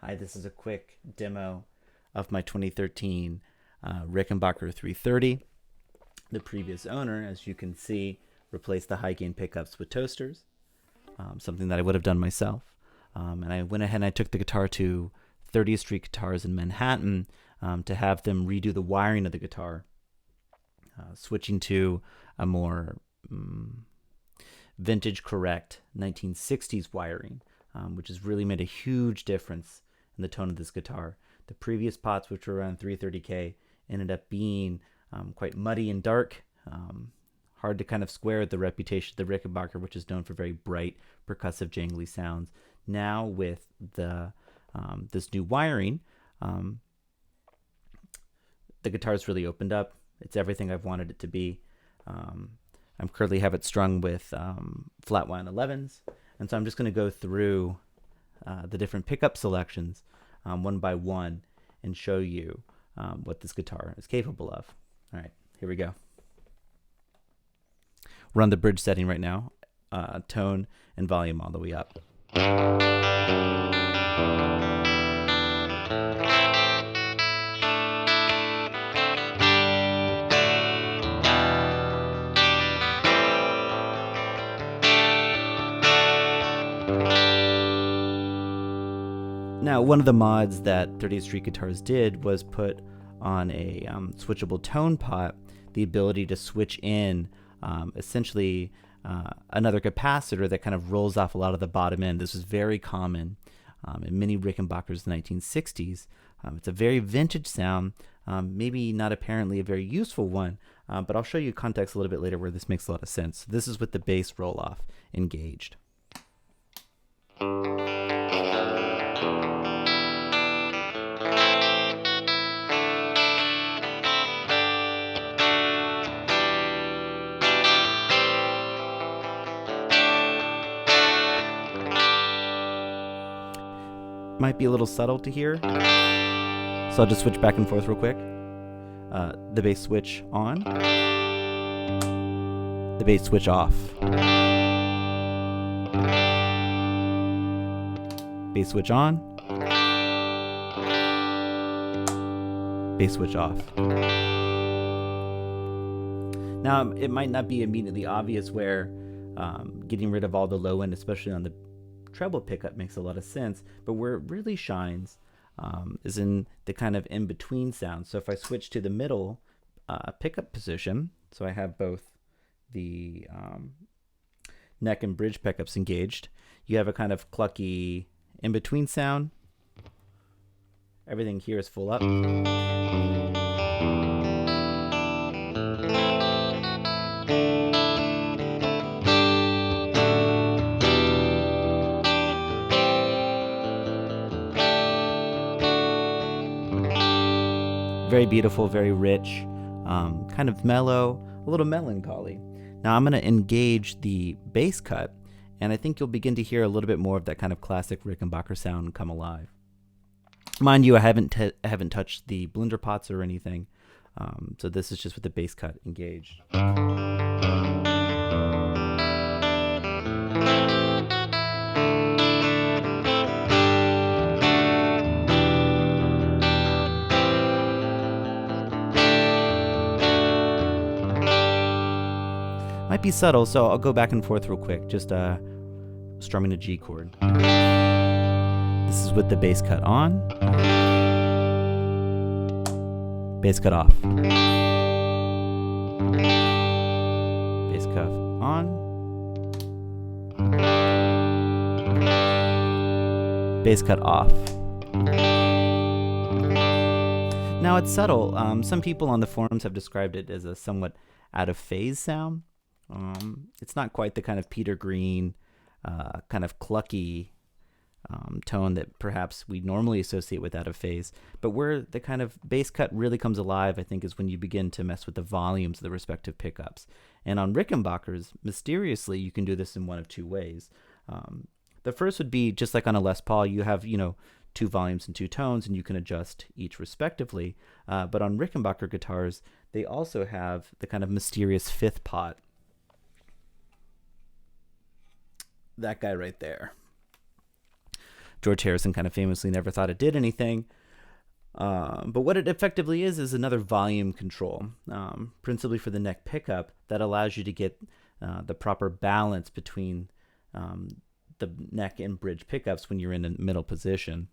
Hi, this is a quick demo of my 2013 Rickenbacker 330. The previous owner, as you can see, replaced the high gain pickups with toasters, something that I would have done myself. And I went ahead and I took the guitar to 30th Street Guitars in Manhattan to have them redo the wiring of the guitar, switching to a more vintage correct 1960s wiring, which has really made a huge difference in the tone of this guitar. The previous pots, which were around 330K, ended up being quite muddy and dark, hard to kind of square with the reputation of the Rickenbacker, which is known for very bright, percussive, jangly sounds. Now with the this new wiring, the guitar's really opened up. It's everything I've wanted it to be. I'm currently have it strung with flat wound 11s, and so I'm just going to go through the different pickup selections one by one and show you what this guitar is capable of. All right, here we go. We're on the bridge setting right now, tone and volume all the way up. Now, one of the mods that 30th Street Guitars did was put on a switchable tone pot the ability to switch in essentially another capacitor that kind of rolls off a lot of the bottom end. This was very common in many Rickenbackers in the 1960s. It's a very vintage sound, maybe not apparently a very useful one, but I'll show you context a little bit later where this makes a lot of sense. This is with the bass roll-off engaged. Might be a little subtle to hear, so I'll just switch back and forth real quick. The bass switch on, the bass switch off, bass switch on, bass switch off. Now, it might not be immediately obvious where getting rid of all the low end, especially on the treble pickup, makes a lot of sense, but where it really shines is in the kind of in-between sound. So if I switch to the middle pickup position, so I have both the neck and bridge pickups engaged, you have a kind of clucky in-between sound. Everything here is full up. Very beautiful, very rich, kind of mellow, a little melancholy. Now I'm going to engage the bass cut, and I think you'll begin to hear a little bit more of that kind of classic Rickenbacker sound come alive. Mind you, I haven't touched the blender pots or anything, so this is just with the bass cut engaged. Might be subtle, so I'll go back and forth real quick, just strumming a G chord. This is with the bass cut on, bass cut off, bass cut on, bass cut off. Now it's subtle. Some people on the forums have described it as a somewhat out of phase sound. It's not quite the kind of Peter Green, kind of clucky tone that perhaps we normally associate with out of phase, but where the kind of bass cut really comes alive, I think, is when you begin to mess with the volumes of the respective pickups. And on Rickenbackers, mysteriously, you can do this in one of two ways. The first would be just like on a Les Paul, you have, two volumes and two tones, and you can adjust each respectively. But on Rickenbacker guitars, they also have the kind of mysterious fifth pot. That guy right there. George Harrison kind of famously never thought it did anything. But what it effectively is another volume control, principally for the neck pickup, that allows you to get the proper balance between the neck and bridge pickups when you're in a middle position.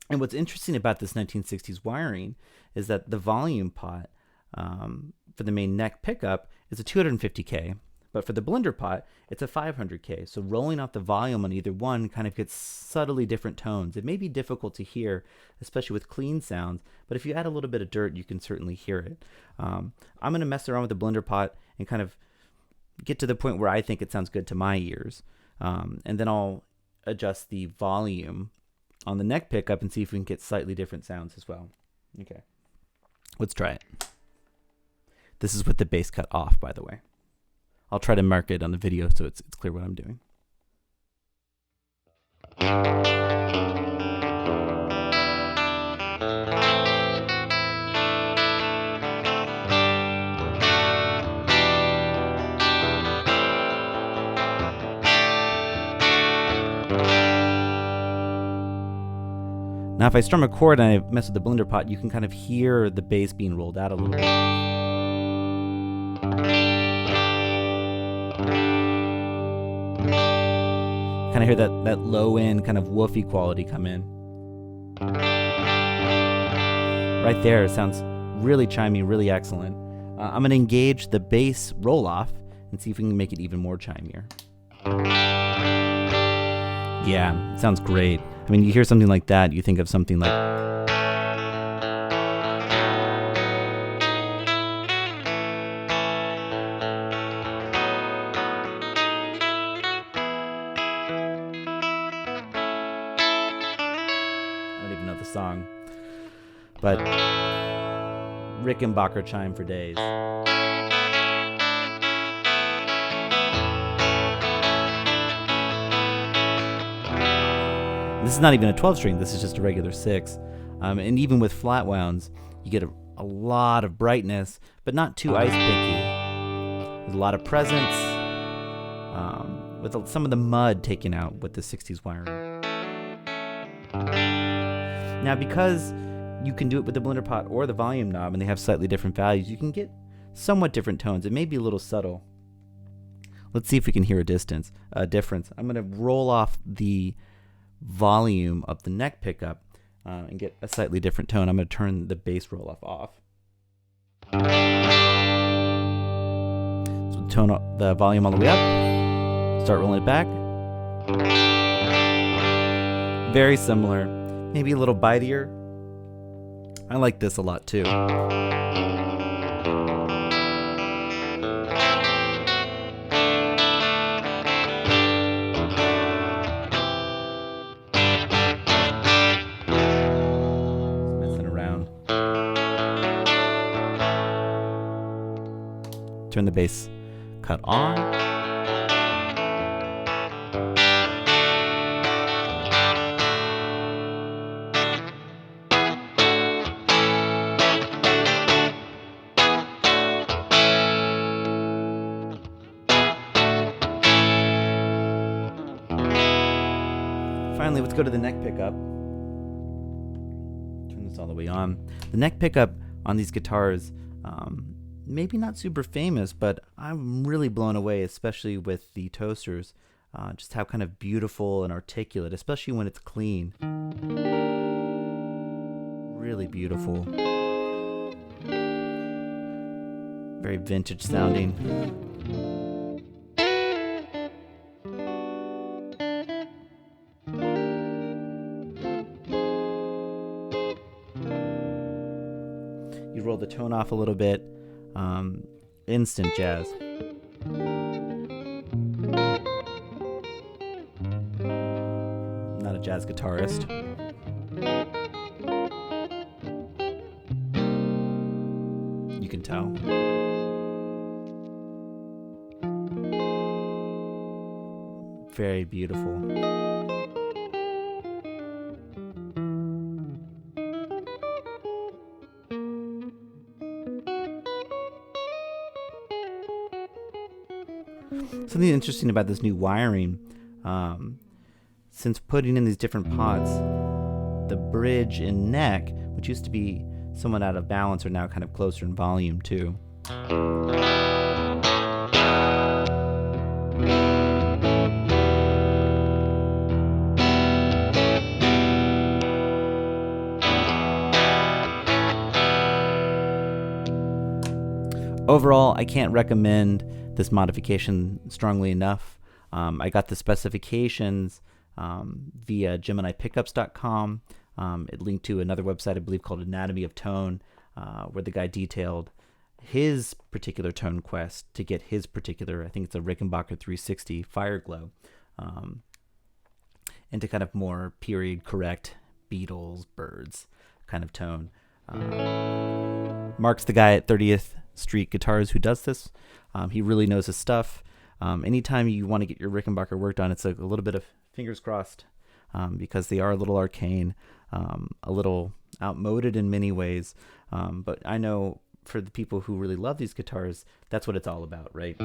And what's interesting about this 1960s wiring is that the volume pot for the main neck pickup is a 250K, but for the blender pot, it's a 500K. So rolling out the volume on either one kind of gets subtly different tones. It may be difficult to hear, especially with clean sounds, but if you add a little bit of dirt, you can certainly hear it. I'm going to mess around with the blender pot and kind of get to the point where I think it sounds good to my ears. And then I'll adjust the volume on the neck pickup and see if we can get slightly different sounds as well. Okay, let's try it. This is with the bass cut off, by the way. I'll try to mark it on the video so it's clear what I'm doing. Now, if I strum a chord and I mess with the blender pot, you can kind of hear the bass being rolled out a little bit. Kind of hear that low end kind of woofy quality come in. Right there, it sounds really chimey, really excellent. I'm going to engage the bass roll off and see if we can make it even more chimier. Yeah, it sounds great. I mean, you hear something like that, you think of something like... I don't even know the song, but Rickenbacker chime for days. This is not even a 12 string, this is just a regular 6. And even with flat wounds, you get a lot of brightness, but not too ice picky. There's a lot of presence, with some of the mud taken out with the 60s wiring. Now, because you can do it with the blender pot or the volume knob, and they have slightly different values, you can get somewhat different tones. It may be a little subtle. Let's see if we can hear a difference. I'm going to roll off the volume of the neck pickup and get a slightly different tone. I'm going to turn the bass roll off. So tone the volume all the way up, start rolling it back. Very similar, maybe a little bitier. I like this a lot too. Turn the bass cut on. Finally, let's go to the neck pickup. Turn this all the way on. The neck pickup on these guitars, maybe not super famous, but I'm really blown away, especially with the Toasters, just how kind of beautiful and articulate, especially when it's clean. Really beautiful. Very vintage sounding. You roll the tone off a little bit. Instant jazz. Not a jazz guitarist. You can tell. Very beautiful. Something interesting about this new wiring, since putting in these different pots, the bridge and neck, which used to be somewhat out of balance, are now kind of closer in volume too. Overall, I can't recommend this modification strongly enough. I got the specifications via GeminiPickups.com. It linked to another website, I believe, called Anatomy of Tone, where the guy detailed his particular tone quest to get his particular, I think it's a Rickenbacker 360 Fire Glow, into kind of more period correct Beatles, Birds kind of tone. Mark's the guy at 30th Street Guitars who does this. He really knows his stuff. Anytime you want to get your Rickenbacker work done, it's a little bit of fingers crossed, because they are a little arcane, a little outmoded in many ways. But I know for the people who really love these guitars, that's what it's all about, right?